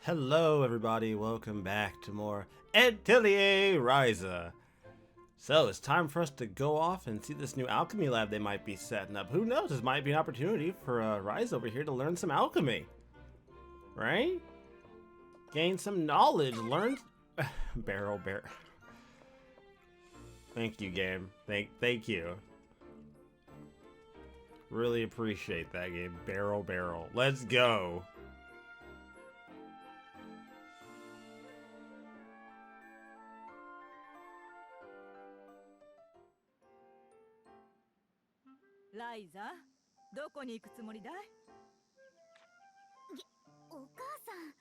Hello everybody, welcome back to more Atelier Ryza. So it's time for us to go off and see this new alchemy lab they might be setting up. Who knows, this might be an opportunity for Ryza over here to learn some alchemy. Right? Gain some knowledge, learn... barrel. Thank you, game. Thank you. Really appreciate that game. Barrel. Let's go. Ryza、どこに行くつもりだい？お母さん。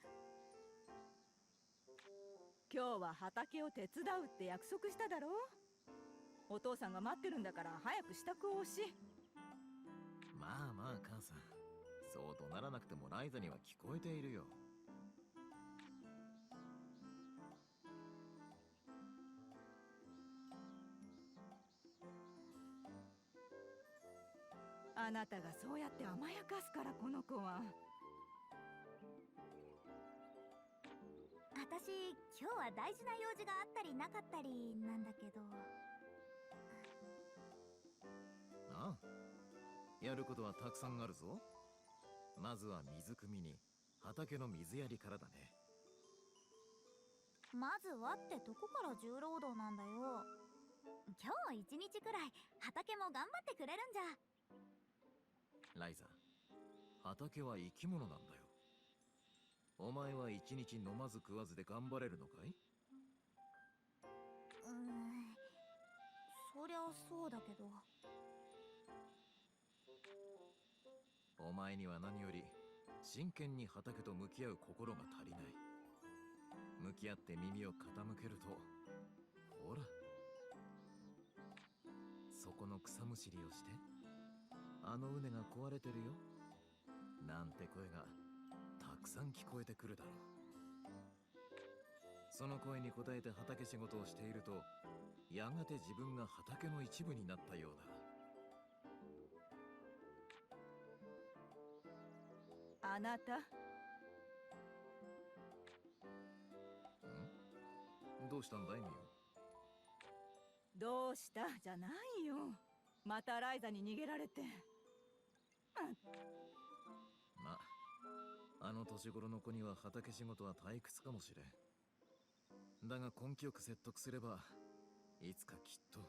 今日は畑を手伝うって約束しただろう？お父さんが待ってるんだから早く支度をし。まあまあ母さん、そう怒鳴らなくてもライザには聞こえているよ。あなたがそうやって甘やかすからこの子は。私、今日は大事な用事があったりなかったりなんだけど。ああ、やることはたくさんあるぞ。まずは水汲みに畑の水やりからだね。まずはってとこから重労働なんだよ。今日一日くらい畑も頑張ってくれるんじゃ。ライザ、畑は生き物なんだよ。お前は一日飲まず食わずで頑張れるのかい？そりゃそうだけど。お前には何より真剣に畑と向き合う心が足りない。向き合って耳を傾けると、ほら、そこの草むしりをして、あの畝が壊れてるよなんて声がたくさん聞こえてくるだろう。その声に応えて畑仕事をしていると、やがて自分が畑の一部になったようだ。あなた。どうしたんだいミオ？どうしたじゃないよ。またライザに逃げられて。まあ、あの年頃の子には畑仕事は退屈かもしれん。だが根気よく説得すれば、いつかきっと。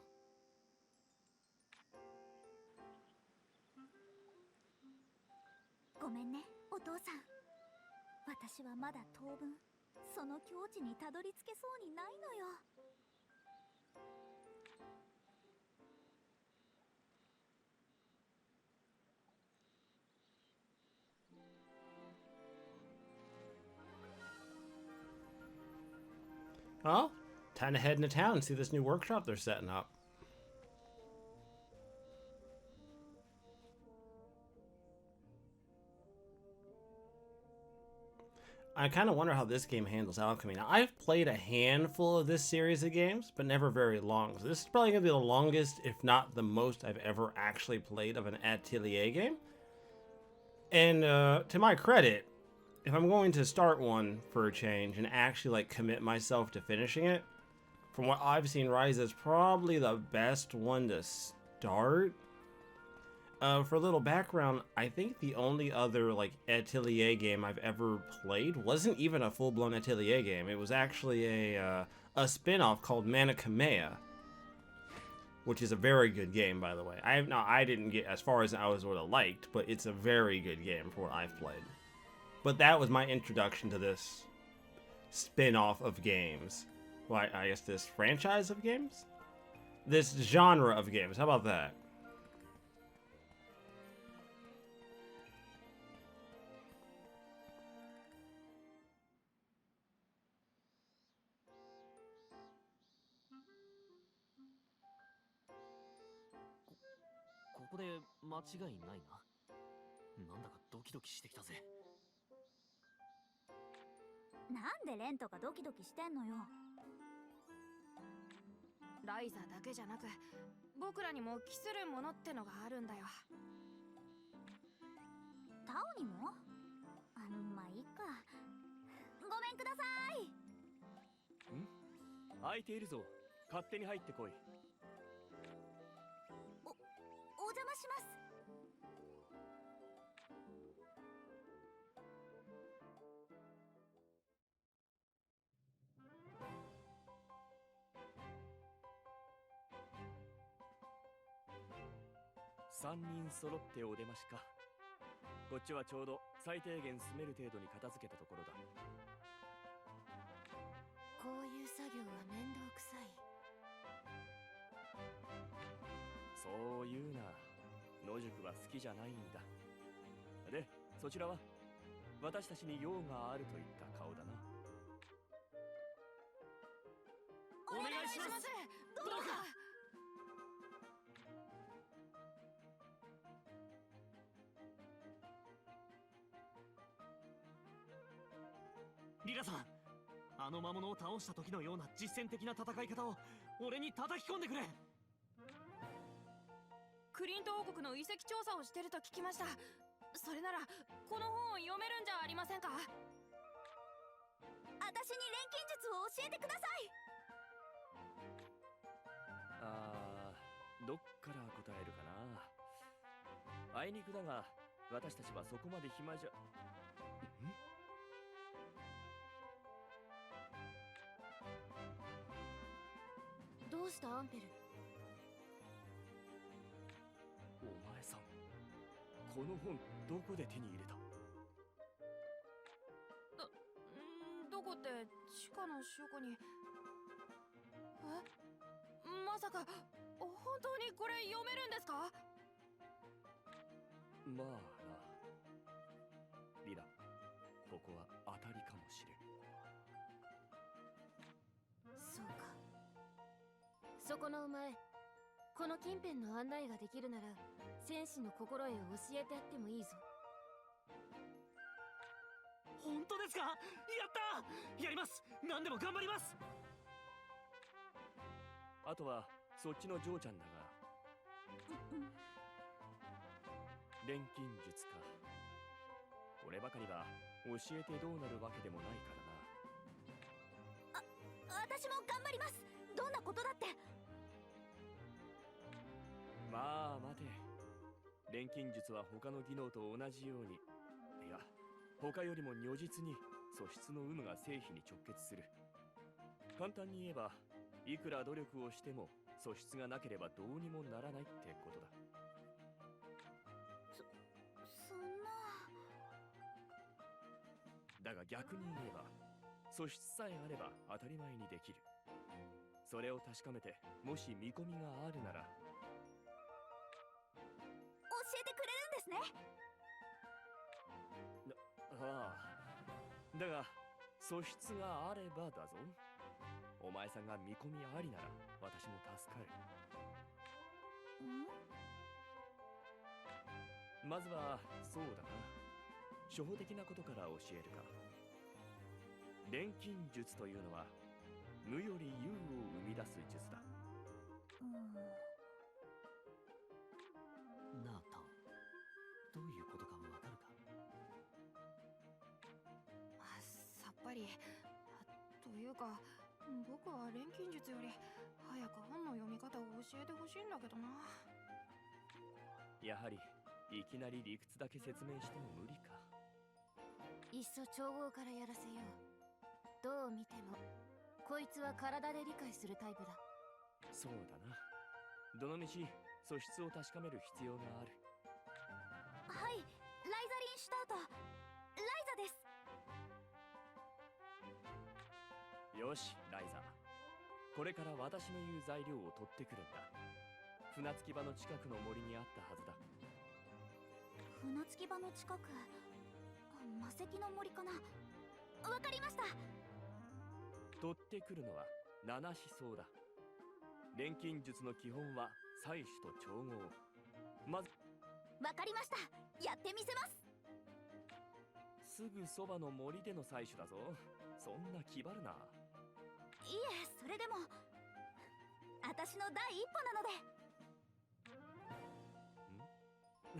ごめんね、お父さん。私はまだ当分、その境地にたどり着けそうにないのよ。Well, time to head into town and see this new workshop they're setting up. I kind of wonder how this game handles alchemy. Now, I've played a handful of this series of games, but never very long. So this is probably going to be the longest, if not the most, I've ever actually played of an Atelier game. And to my credit, if I'm going to start one for a change and actually like commit myself to finishing it, from what I've seen, Ryza is probably the best one to start. For a little background, I think the only other like Atelier game I've ever played wasn't even a full-blown Atelier game. It was actually a spin-off called Manikamea, which is a very good game, by the way. I didn't get as far as I would have liked, but it's a very good game for what I've played. But that was my introduction to this spin-off of games. Well, I guess this franchise of games? This genre of games. How about that?なんでレンとかドキドキしてんのよ。ライザだけじゃなく、僕らにも期するものってのがあるんだよ。タオにも？まあいいか。ごください。空いているぞ。勝手に入ってこい。お邪魔します。3人揃ってお出ましか。こっちはちょうど最低限住める程度に片付けたところだ。こういう作業は面倒くさい。そう言うな。野宿は好きじゃないんだ。で、そちらは私たちに用があるといった顔だな。お願いします。どうか。リラさん、あの魔物を倒した時のような実践的な戦い方を俺に叩き込んでくれ。クリント王国の遺跡調査をしてると聞きました。それならこの本を読めるんじゃありませんか。私に錬金術を教えてください。どっから答えるかな。あいにくだが私たちはそこまで暇じゃ。どうしたアンペル。お前さん、この本どこで手に入れた？どこって地下の書庫に。まさか本当にこれ読めるんですか？まあな。リラ、ここは当たりかもしれん。そうか。そこのお前、この近辺の案内ができるなら戦士の心得を教えてやってもいいぞ。本当ですか？やったー！やります。何でも頑張ります。あとはそっちのジョーちゃんだが、錬金術か。俺ばかりが教えてどうなるわけでもないからな。私も頑張ります。どんなことだって。まあ待て。錬金術は他の技能と同じように、いや他よりも如実に素質の有無が成否に直結する。簡単に言えば、いくら努力をしても素質がなければどうにもならないってことだ。そんな。だが逆に言えば、素質さえあれば当たり前にできる。それを確かめて、もし見込みがあるなら。教えてくれるんですね。ああ。だが素質があればだぞ。お前さんが見込みありなら私も助かる。まずはそうだな、初歩的なことから教えるか。錬金術というのは無より有を生み出す術だ。ナータ、どういうことかわかるか？さっぱり。というか僕は錬金術より早く本の読み方を教えてほしいんだけどな。やはりいきなり理屈だけ説明しても無理か。いっそ調合からやらせよう。どう見てもこいつは体で理解するタイプだ。そうだな。どのみち素質を確かめる必要がある。はい、ライザリンシュタート、ライザです。よし、ライザー。これから私の言う材料を取ってくるんだ。船着き場の近くの森にあったはずだ。船着き場の近く、魔石の森かな。わかりました。取ってくるのは七思想だ。錬金術の基本は採取と調合。まずわかりました。やってみせます。すぐそばの森での採取だぞ。そんな気張るな。いえ、それでも私の第一歩なの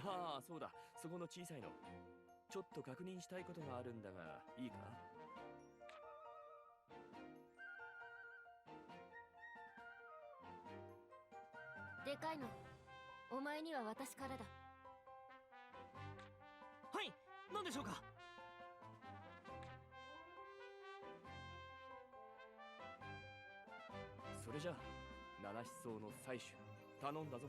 で。ああ、そうだ。そこの小さいの。ちょっと確認したいことがあるんだが、いいか？でかいの、お前には私からだ。はい、何でしょうか。それじゃあ七思想の採取頼んだぞ。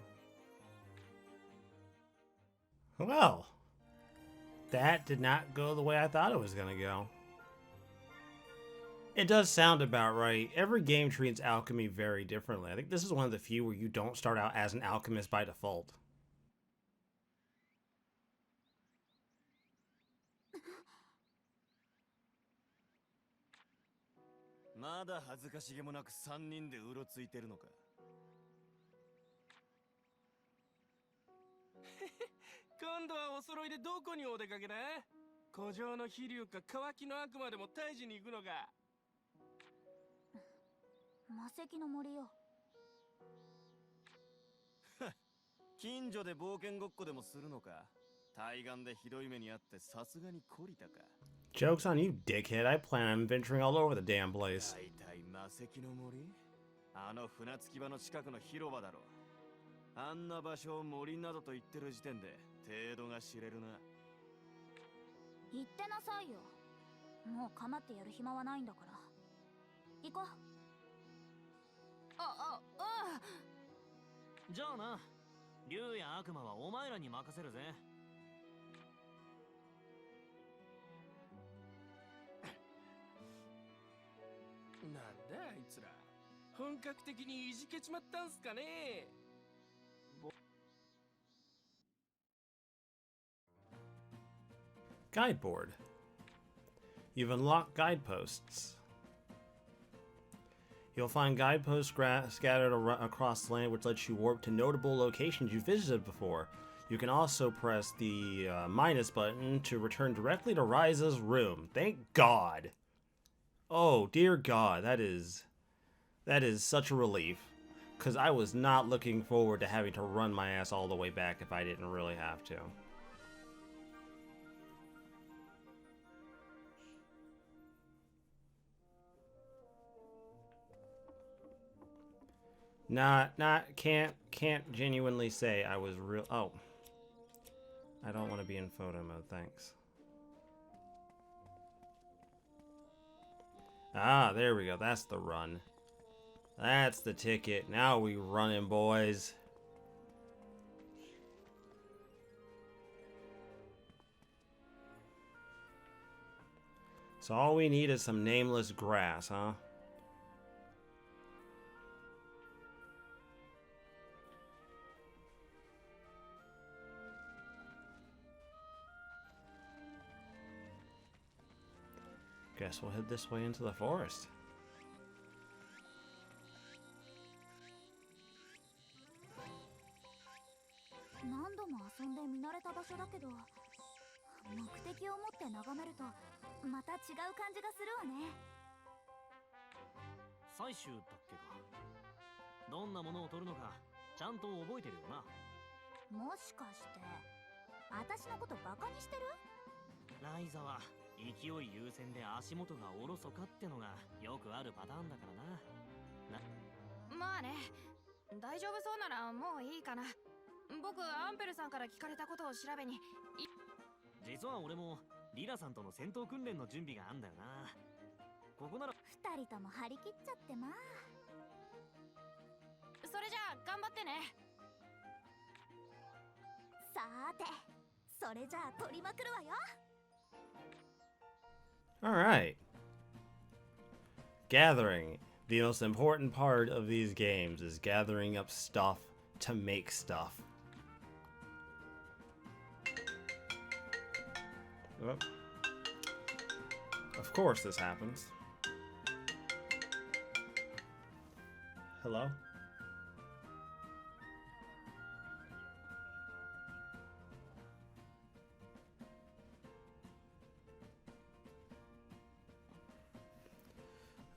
Well, that did not go the way I thought it was gonna go. It does sound about right. Every game treats alchemy very differently. I think this is one of the few where you don't start out as an alchemist by default. まだ恥ずかしげもなく3人でうろついてるのか。今度はお揃いでどこにお出かけだ。古城の飛竜か乾きの悪魔でも退治に行くのか。魔石の森よ。近所で冒険ごっこでもするのか。対岸でひどい目にあってさすがに懲りたか。 Joke's on you, dickhead. I plan on venturing all over the damn place. 大体魔石の森、あの船着き場の近くの広場だろ。あんな場所を森などと言ってる時点で程度が知れるな。言ってなさいよ。もう構ってやる暇はないんだから。行こう。じゃあな、竜や悪魔はお前らに任せるぜ。なんだあいつら、本格的にいじけちまったんすかね。Guide board. You've unlocked guideposts. You'll find guideposts scattered across the land, which lets you warp to notable locations you visited before. You can also press the minus button to return directly to Ryza's room. Thank God. Oh, dear God, that is such a relief. Because I was not looking forward to having to run my ass all the way back if I didn't really have to. Can't genuinely say I was real. Oh, I don't want to be in photo mode, thanks. Ah, there we go. That's the run. That's the ticket. Now we running, boys. So all we need is some nameless grass, huh? Guess we'll head this way into the forest. 何度も遊んで見慣れた場所だけど、目的を持って眺めるとまた違う感じがするわね。採集だっけか。どんなものを取るのかちゃんと覚えてるよな。もしかして私のことバカにしてる？ライザは勢い優先で足元がおろそかってのがよくあるパターンだからな。まあね、大丈夫そうならもういいかな。僕アンペルさんから聞かれたことを調べに。実は俺もリラさんとの戦闘訓練の準備があんだよな。ここなら二人とも張り切っちゃってまあ。それじゃあ頑張ってね。さーて、それじゃあ取りまくるわよ。Alright. Gathering. The most important part of these games is gathering up stuff to make stuff. Oh. Of course this happens. Hello?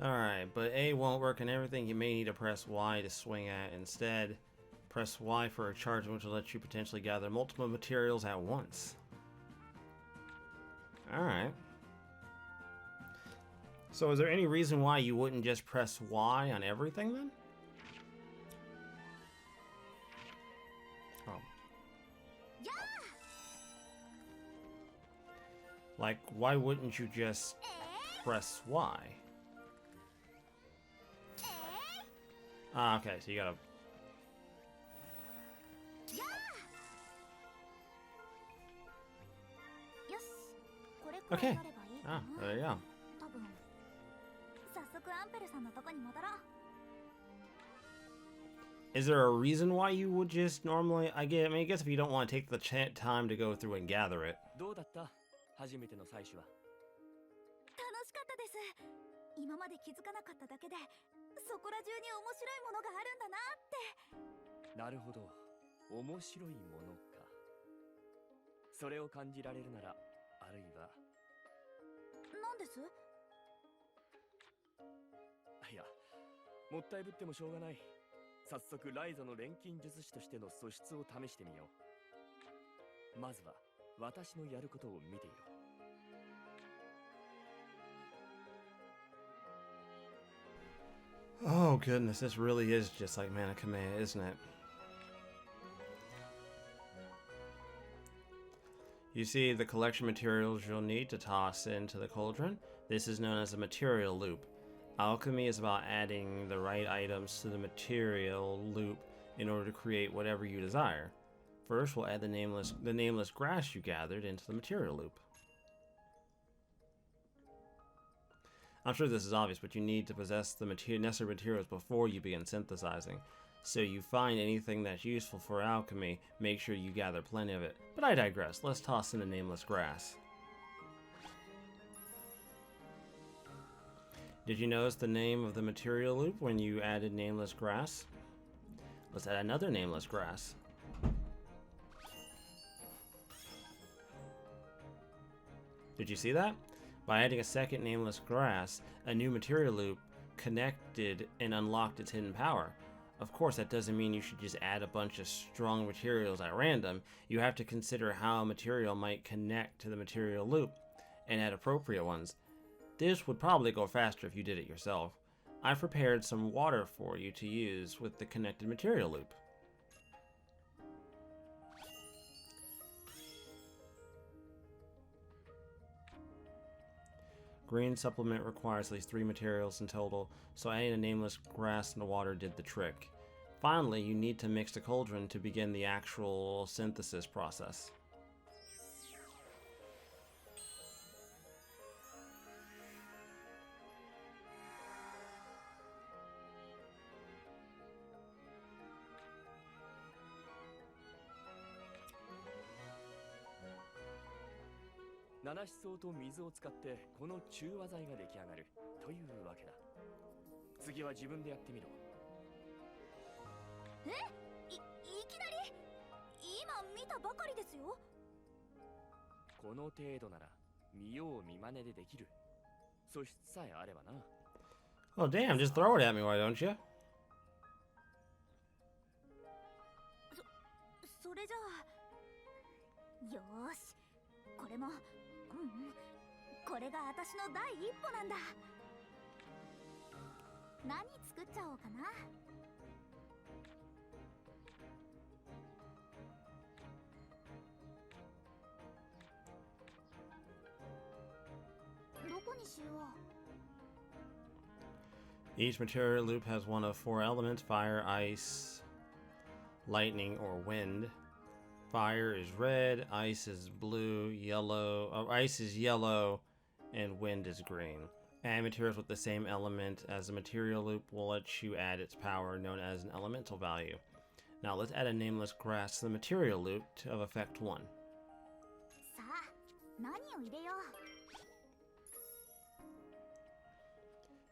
Alright, but A won't work in everything. You may need to press Y to swing at. Instead, press Y for a charge which will let you potentially gather multiple materials at once. Alright. So is there any reason why you wouldn't just press Y on everything then? Like, why wouldn't you just press Y? Ah, okay, so you gotta... Okay. Ah, there you go. 多分早速アンペルさんのとこに戻ろう。 Is there a reason why you would just normally... I mean, I guess if you don't want to take the time to go through and gather it. どうだった？初めての採取は。楽しかったです。今まで気づかなかっただけで、そこら中に面白いものがあるんだなって。なるほど、面白いものか。それを感じられるなら、あるいは。なんです？いや、もったいぶってもしょうがない。早速ライザの錬金術師としての素質を試してみよう。まずは私のやることを見ていろ。Oh goodness, this really is just like Mana Kameha, isn't it? You see the collection materials you'll need to toss into the cauldron. This is known as a material loop. Alchemy is about adding the right items to the material loop in order to create whatever you desire. First, we'll add the nameless grass you gathered into the material loop. I'm sure this is obvious, but you need to possess the necessary materials before you begin synthesizing. So you find anything that's useful for alchemy, make sure you gather plenty of it. But I digress, let's toss in the nameless grass. Did you notice the name of the material loop when you added nameless grass? Let's add another nameless grass. Did you see that? By adding a second nameless grass, a new material loop connected and unlocked its hidden power. Of course, that doesn't mean you should just add a bunch of strong materials at random. You have to consider how a material might connect to the material loop, and add appropriate ones. This would probably go faster if you did it yourself. I've prepared some water for you to use with the connected material loop. Green supplement requires at least 3 materials in total, so adding a nameless grass in the water did the trick. Finally, you need to mix the cauldron to begin the actual synthesis process.七思想と水を使ってこの中和剤が出来上がるというわけだ。次は自分でやってみろ。いきなり？今見たばかりですよ。この程度なら見よう見真似でできる。素質さえあればな。Oh damn, just throw it at me, why don't you? それじゃあ。よーし。これも。これが私の第一歩なんだ。何作っちゃおうかな。どこにしよう。 Each material loop has one of 4 elements: fire, ice, lightning, or wind. Fire is red, ice is blue, ice is yellow, and wind is green. Add materials with the same element as the material loop will let you add its power, known as an elemental value. Now let's add a nameless grass to the material loop of effect 1. さあ、何を入れよ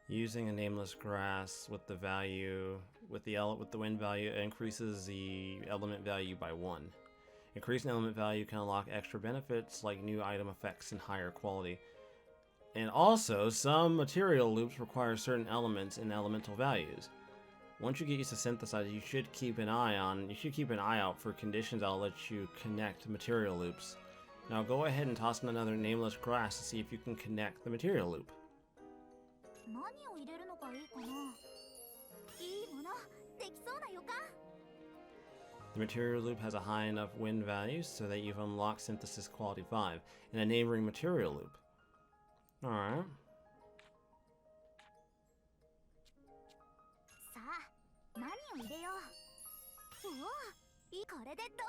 う。 Using a nameless grass with the wind value increases the element value by 1. Increasing element value can unlock extra benefits like new item effects and higher quality. And also, some material loops require certain elements and elemental values. Once you get used to synthesizing, you should keep an eye out for conditions that'll let you connect material loops. Now go ahead and toss in another nameless grass to see if you can connect the material loop. 何を入れるのがいいかな。いいもの、できそうな予感。The material loop has a high enough win value so that you've unlocked synthesis quality 5 in a neighboring material loop. Alright. さあ何を入れよう。おお、いい、これでどうだ。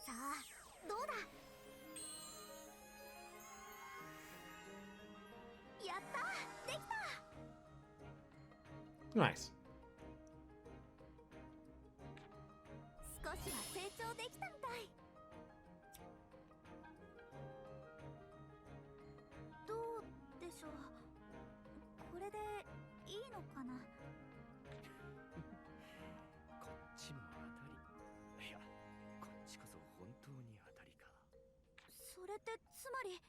さあどうだ。やった、できた。 Nice. 少しは成長できたみたい。どうでしょう。これでいいのかな。こっちも当たり。いや、こっちこそ本当に当たりか。それってつまり。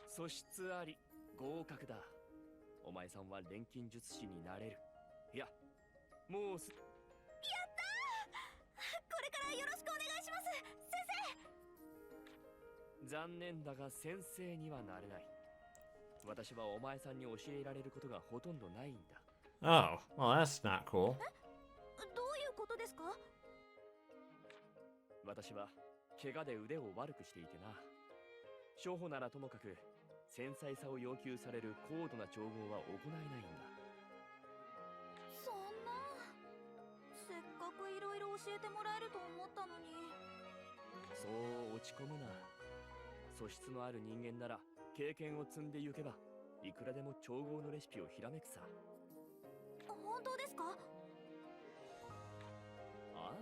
素質あり、合格だ。お前さんは錬金術師になれる。いや、もうす。やったー。これからよろしくお願いします、先生。残念だが先生にはなれない。私はお前さんに教えられることがほとんどないんだ。Oh, well that's not cool. どういうことですか？私は怪我で腕を悪くしていてな。初歩ならともかく繊細さを要求される高度な調合は行えないんだ。そんな、せっかくいろいろ教えてもらえると思ったのに。そう落ち込むな。素質のある人間なら経験を積んでゆけばいくらでも調合のレシピをひらめくさ。本当ですか？ああ、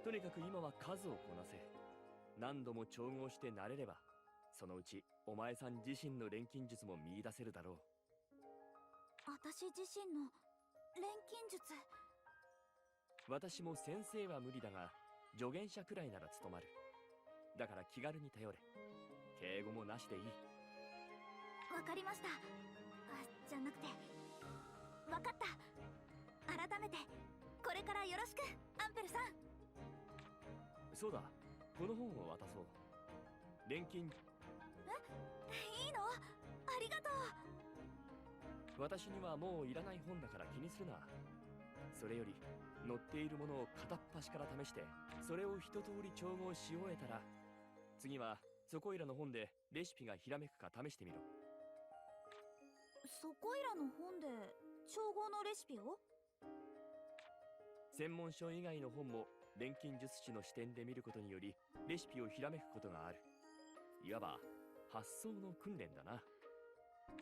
とにかく今は数をこなせ。何度も調合して慣れればそのうちお前さん自身の錬金術も見出せるだろう。私自身の錬金術。私も先生は無理だが助言者くらいなら務まる。だから気軽に頼れ。敬語もなしでいい。わかりました。じゃなくて、わかった。改めてこれからよろしく、アンペルさん。そうだ、この本を渡そう。錬金。いいの？ありがとう。私にはもういらない本だから気にするな。それより載っているものを片っ端から試してそれを一通り調合し終えたら、次はそこいらの本でレシピがひらめくか試してみろ。そこいらの本で調合のレシピを？専門書以外の本も錬金術師の視点で見ることによりレシピをひらめくことがある。いわば発想の訓練だな。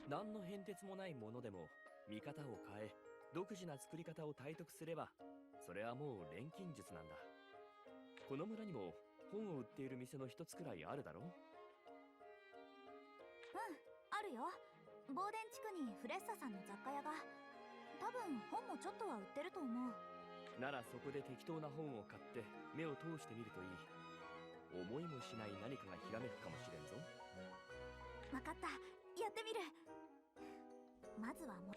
何の変哲もないものでも見方を変え独自な作り方を体得すればそれはもう錬金術なんだ。この村にも本を売っている店の一つくらいあるだろう。あるよ。ボーデン地区にフレッサさんの雑貨屋が。多分本もちょっとは売ってると思う。ならそこで適当な本を買って目を通してみるといい。思いもしない何かがひらめくかもしれんぞ。わかった、やってみる。まずはも。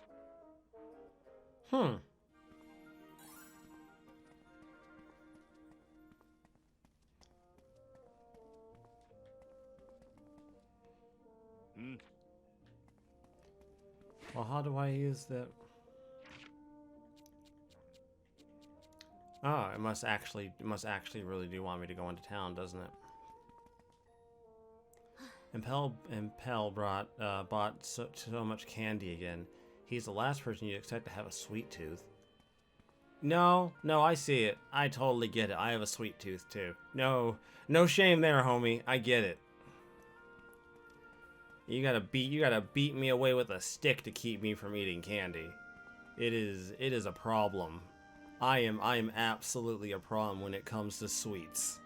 Well, how do I use the... Oh, it must actually really do want me to go into town, doesn't it? Empel bought so much candy again. He's the last person you'd expect to have a sweet tooth. No, I see it. I totally get it. I have a sweet tooth too. No shame there, homie. I get it. You gotta beat me away with a stick to keep me from eating candy. It is a problem. I am absolutely a problem when it comes to sweets.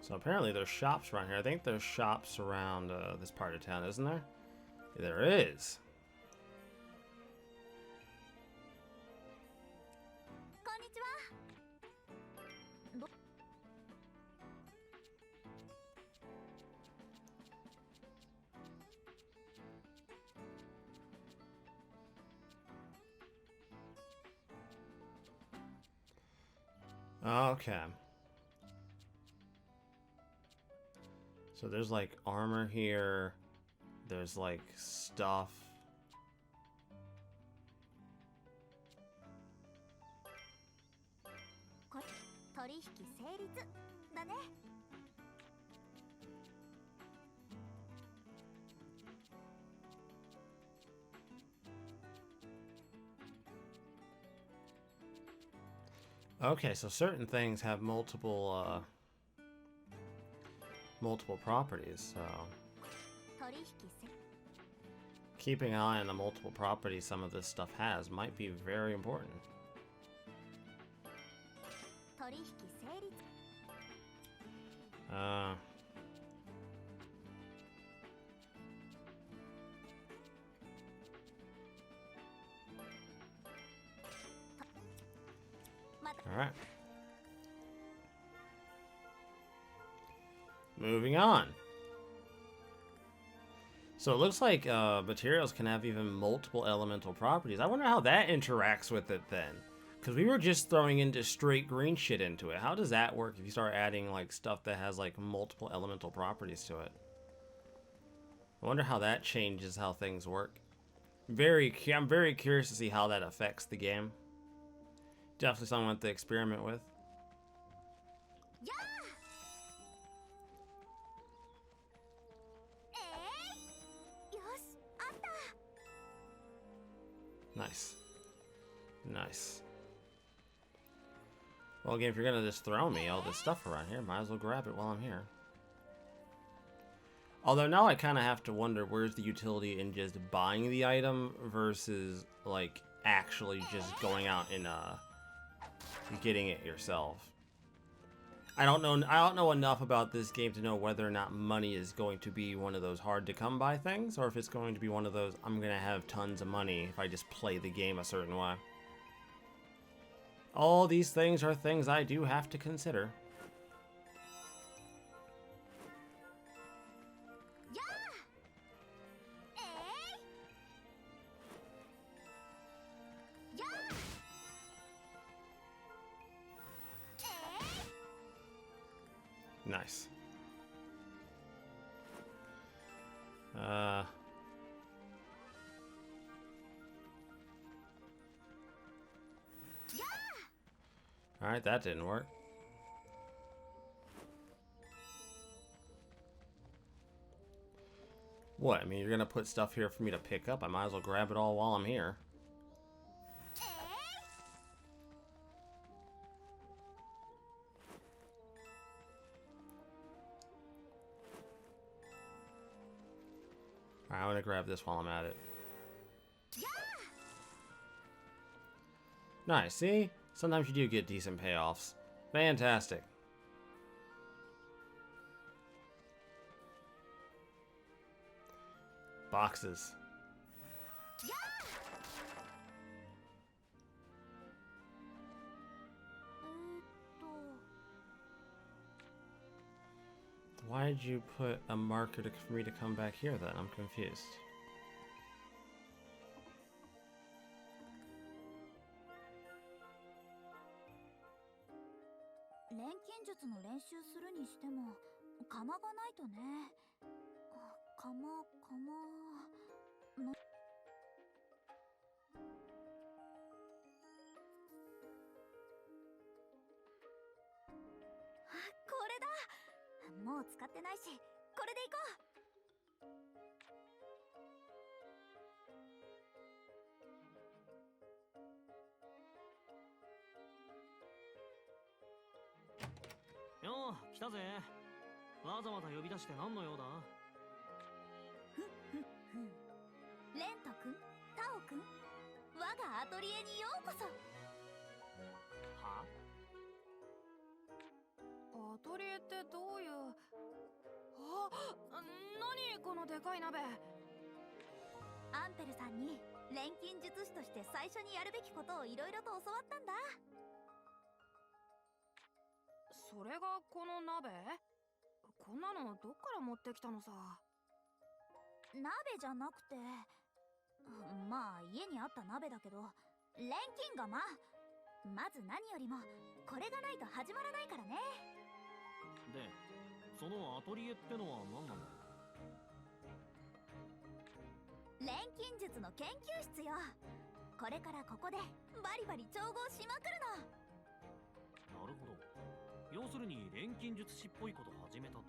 So apparently there's shops around here. I think there's shops around this part of town, isn't there? There is. こんにちは。Okay. So there's like armor here. There's like stuff. Okay, so certain things have multiple properties, so keeping an eye on the multiple properties some of this stuff has might be very important. Alright. Moving on. So it looks like materials can have even multiple elemental properties. I wonder how that interacts with it then. Because we were just throwing into straight green shit into it. How does that work if you start adding like stuff that has like multiple elemental properties to it? I wonder how that changes how things work. I'm very curious to see how that affects the game. Definitely something I want to experiment with. Nice. Nice. Well, again, if you're gonna just throw me all this stuff around here, might as well grab it while I'm here. Although now I kind of have to wonder where's the utility in just buying the item versus, like, actually just going out and, getting it yourself. I don't know enough about this game to know whether or not money is going to be one of those hard to come by things, or if it's going to be one of those I'm gonna have tons of money if I just play the game a certain way. All these things are things I do have to consider. Nice. Alright, that didn't work. What? I mean, you're gonna put stuff here for me to pick up. I might as well grab it all while I'm here. Alright, I'm gonna grab this while I'm at it. Nice, see? Sometimes you do get decent payoffs. Fantastic. Boxes. Why did you put a marker for me to come back here then? I'm confused.よう来たぜ。わざわざ呼び出して何の用だ。レント君、タオ君、我がアトリエにようこそ。は？アトリエってどういう。何このでかい鍋。アンペルさんに錬金術師として最初にやるべきことをいろいろと教わったんだ。それがこの鍋？こんなのどっから持ってきたのさ。鍋じゃなくて、まあ家にあった鍋だけど錬金釜。まず何よりもこれがないと始まらないからね。で、そのアトリエってのは何なの？錬金術の研究室よ。これからここでバリバリ調合しまくるの。なるほど。要するに錬金術師っぽいこと始めたと。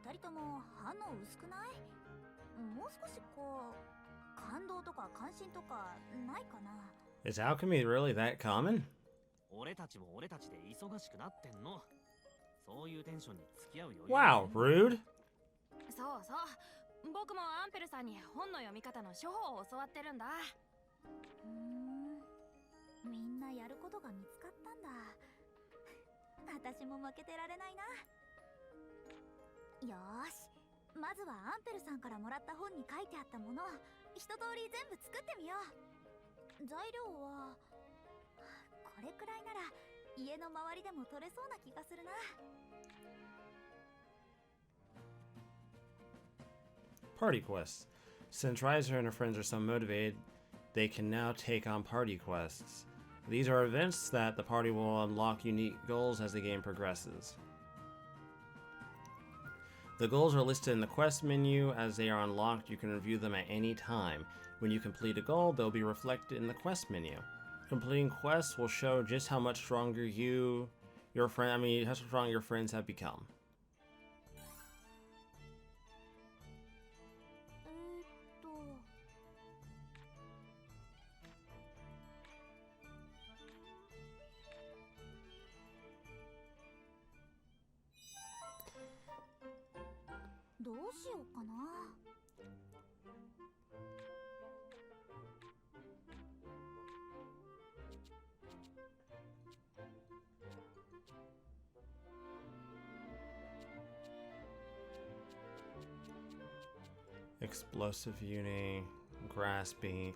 二人とも反応薄くない？もう少しこう感動とか関心とかないかな。 Is alchemy really that common? 俺たちも俺たちで忙しくなってんの。そういうテンションに付き合う余裕。Wow, rude. そうそう、僕もアンペルさんに本の読み方の処方を教わってるんだ。みんなやることが見つかったんだ。私も負けてられないな。よーし、まずはアンペルさんからもらった本に書いてあったものを一通り全部作ってみよう。材料はこれくらいなら家の周りでも取れそうな気がするな。Party quests. Since Ryza and her friends are so motivated, they can now take on party quests. These are events that the party will unlock unique goals as the game progresses. The goals are listed in the quest menu. As they are unlocked, you can review them at any time. When you complete a goal, they'll be reflected in the quest menu. Completing quests will show just how much stronger how strong your friends have become. どうしようかな。Explosive uni, grasping.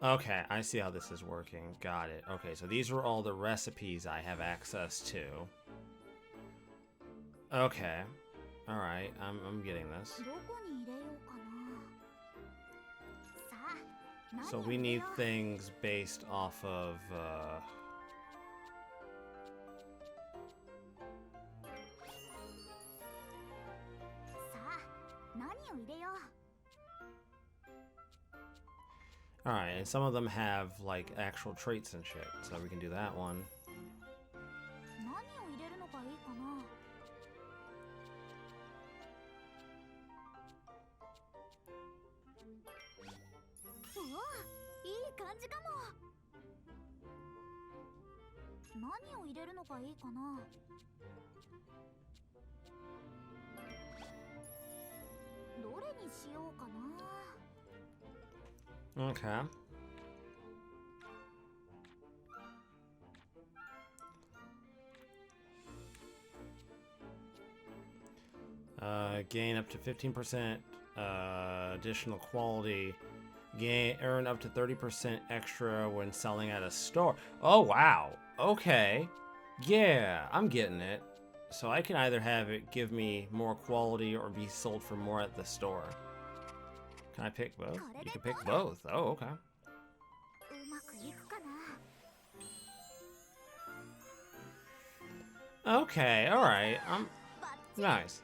Okay, I see how this is working. Got it. Okay, so these are all the recipes I have access to. Okay. Alright, I'm getting this. どこに入れようかな。さあ、 So we need things based off of, さあ、何を入れよう。 Alright, and some of them have, like, actual traits and shit, so we can do that one. 何を入れるのがいいかな。うわ、いい感じかも。何を入れるのがいいかな。どれにしようかな。 Okay. Gain up to 15% additional quality. Earn up to 30% extra when selling at a store. Oh, wow. Okay. Yeah, I'm getting it. So I can either have it give me more quality or be sold for more at the store. Can I pick both? You can pick both. Oh, okay. うまくいくかな。 Okay, alright. Nice.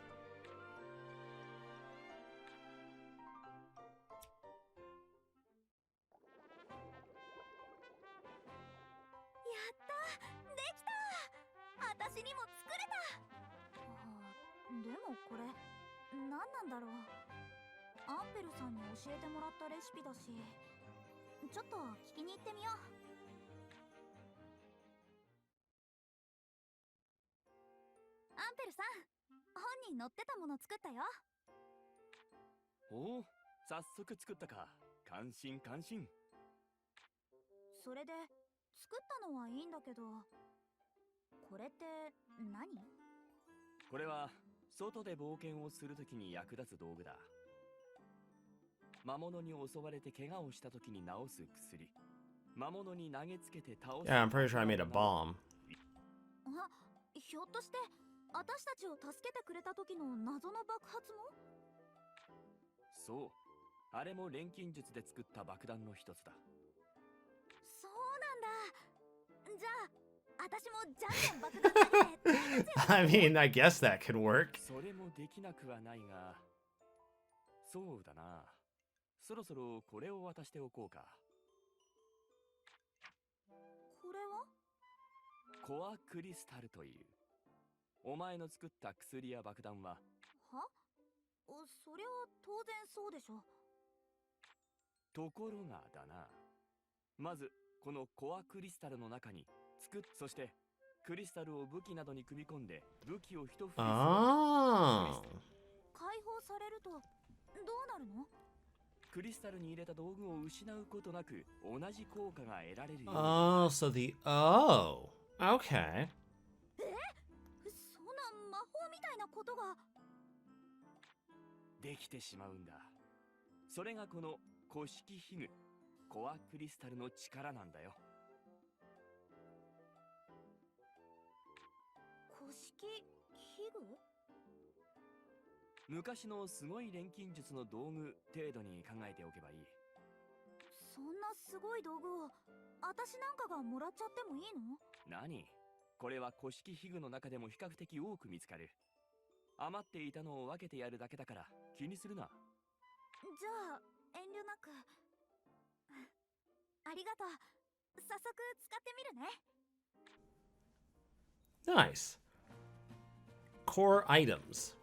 私にも作れた。でもこれ何なんだろう。アンペルさんに教えてもらったレシピだし、ちょっと聞きに行ってみよう。アンペルさん、本に載ってたもの作ったよ。おお、早速作ったか。感心感心。それで作ったのはいいんだけど、これって何？これは外で冒険をするときに役立つ道具だ。魔物に襲われて怪我をしたときに治す薬。魔物に投げつけて倒す。Yeah, I'm pretty sure I made a bomb. あ、ひょっとして私たちを助けてくれた時の謎の爆発も？そう、あれも錬金術で作った爆弾の一つだ。そうじゃあ私もじゃんけん爆弾投げて大活躍 I mean, I guess that could work. それもできなくはないが、そうだな。そろそろこれを渡しておこうか。これはコアクリスタルという。お前の作った薬や爆弾は、はそれは当然そうでしょ。ところがだな。まずこのコアクリスタルの中にそしてクリスタルを武器などに組み込んで武器を一振りする。Oh. 解放されるとどうなるの？クリスタルに入れた道具を失うことなく同じ効果が得られるように。 Oh, so the O. Okay. そんな魔法みたいなことが。できてしまうんだ。それがこの古式ヒグ、コアクリスタルの力なんだよ。古式ヒグ？昔のすごい錬金術の道具程度に考えておけばいい。そんなすごい道具を私なんかがもらっちゃってもいいの？何？これは古式ヒグの中でも比較的多く見つかる。余っていたのを分けてやるだけだから気にするな。じゃあ遠慮なく。ありがとう。早速使ってみるね。Nice. Core items.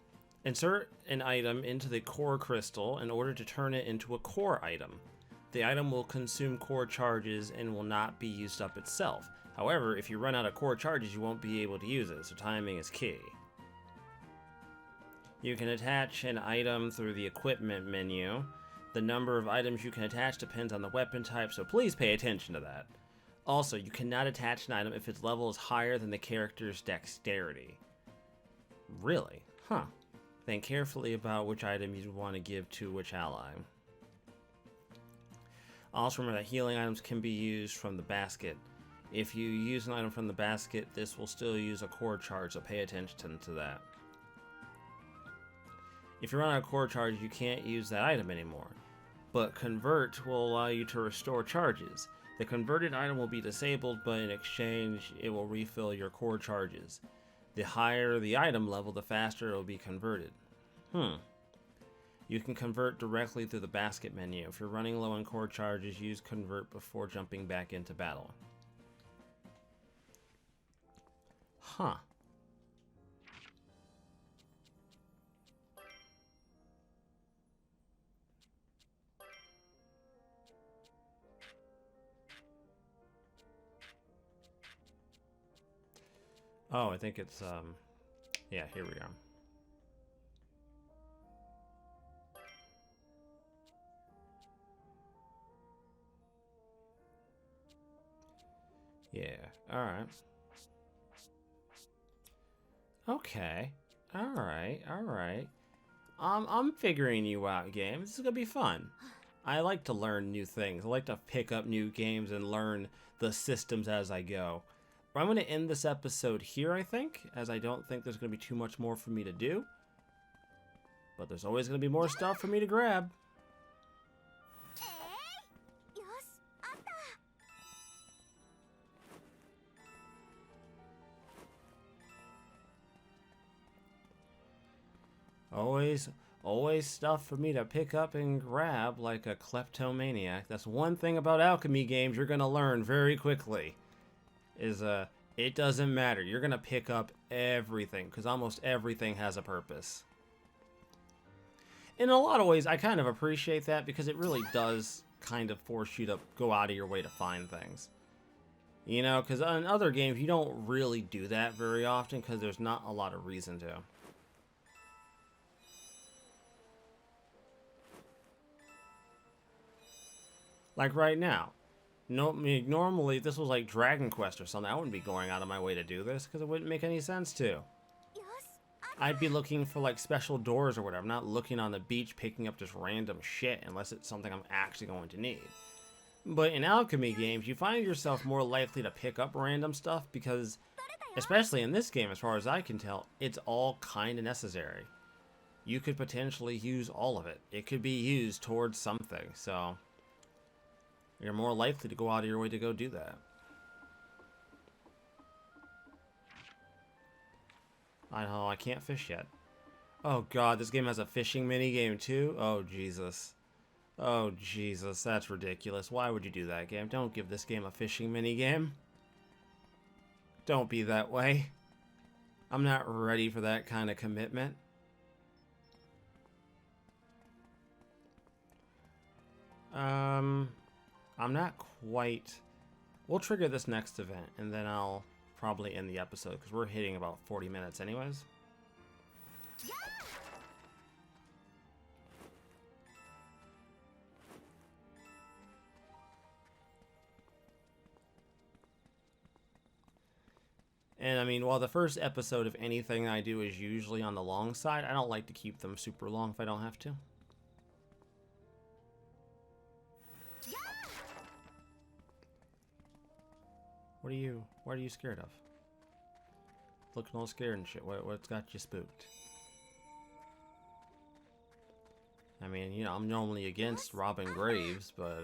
Insert an item into the core crystal in order to turn it into a core item. The item will consume core charges and will not be used up itself. However, if you run out of core charges, you won't be able to use it, so timing is key. You can attach an item through the equipment menu. The number of items you can attach depends on the weapon type, so please pay attention to that. Also, you cannot attach an item if its level is higher than the character's dexterity. Really? Huh. Think carefully about which item you want to give to which ally. Also remember that healing items can be used from the basket. If you use an item from the basket, this will still use a core charge, so pay attention to that. If you run out of core charge, you can't use that item anymore. But convert will allow you to restore charges. The converted item will be disabled, but in exchange, it will refill your core charges. The higher the item level, the faster it will be converted. You can convert directly through the basket menu. If you're running low on core charges, use convert before jumping back into battle. Huh. Oh, I think it's, yeah, here we go. Yeah, alright. Okay. Alright. I'm figuring you out, game. This is gonna be fun. I like to learn new things. I like to pick up new games and learn the systems as I go. I'm going to end this episode here, I think, as I don't think there's going to be too much more for me to do. But there's always going to be more stuff for me to grab. Always stuff for me to pick up and grab like a kleptomaniac. That's one thing about alchemy games you're going to learn very quickly. It doesn't matter. You're gonna pick up everything because almost everything has a purpose. In a lot of ways, I kind of appreciate that because it really does kind of force you to go out of your way to find things. You know, because in other games, you don't really do that very often because there's not a lot of reason to. Like right now. No, I mean, normally, if this was like Dragon Quest or something, I wouldn't be going out of my way to do this, because it wouldn't make any sense to. I'd be looking for like special doors or whatever. I'm not looking on the beach picking up just random shit unless it's something I'm actually going to need. But in alchemy games, you find yourself more likely to pick up random stuff because, especially in this game, as far as I can tell, it's all kind of necessary. You could potentially use all of it. It could be used towards something, so... you're more likely to go out of your way to go do that. I know, I can't fish yet. Oh god, this game has a fishing minigame too? Oh Jesus. Oh Jesus, that's ridiculous. Why would you do that, game? Don't give this game a fishing minigame. Don't be that way. I'm not ready for that kind of commitment. I'm not quite... We'll trigger this next event, and then I'll probably end the episode, because we're hitting about 40 minutes anyways. And I mean, while the first episode of anything I do is usually on the long side, I don't like to keep them super long if I don't have to. What are you scared of? Looking all scared and shit. What's got you spooked? I mean, you know, I'm normally against robbing graves, but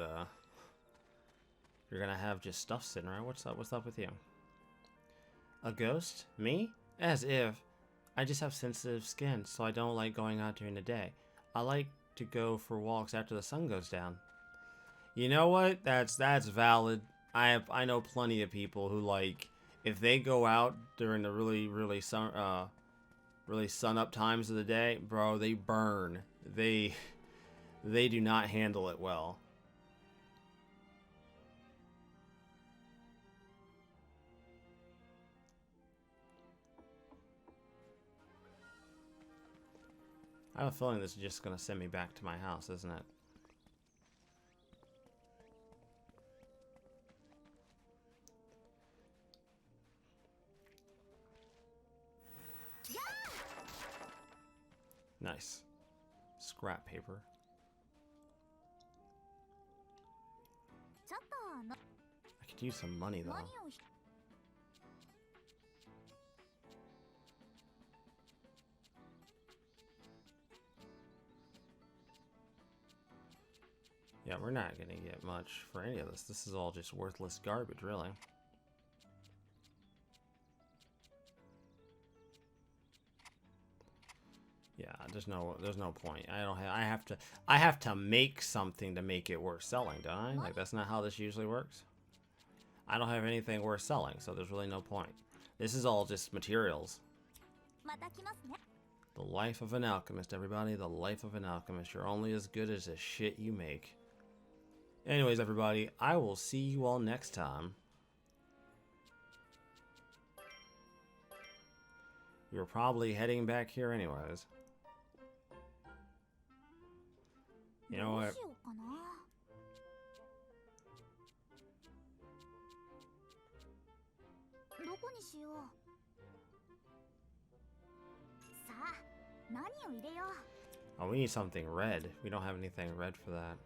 you're gonna have just stuff sitting around. What's up with you? A ghost? Me? As if. I just have sensitive skin, so I don't like going out during the day. I like to go for walks after the sun goes down. You know what? That's valid. I know plenty of people who, like, if they go out during the really sun up times of the day, bro, they burn. They do not handle it well. I have a feeling this is just going to send me back to my house, isn't it? Nice. Scrap paper. I could use some money, though. Yeah, we're not gonna get much for any of this. This is all just worthless garbage, really. Yeah, there's no point. I have to make something to make it worth selling, don't I? Like, that's not how this usually works. I don't have anything worth selling, so there's really no point. This is all just materials. The life of an alchemist, everybody. The life of an alchemist. You're only as good as the shit you make. Anyways, everybody, I will see you all next time. You're probably heading back here anyways. You know what? Oh, we need something red. We don't have anything red for that.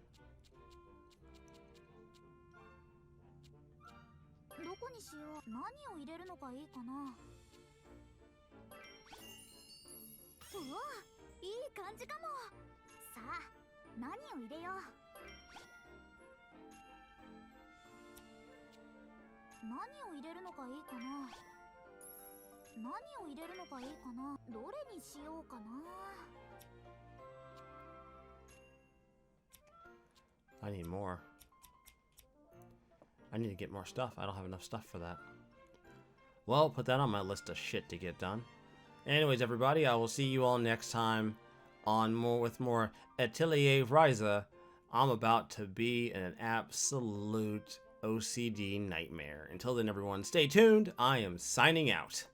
I need more. I need to get more stuff. I don't have enough stuff for that. Well, put that on my list of shit to get done. Anyways, everybody, I will see you all next time on more Atelier Ryza. I'm about to be an absolute OCD nightmare. Until then, everyone, stay tuned. I am signing out.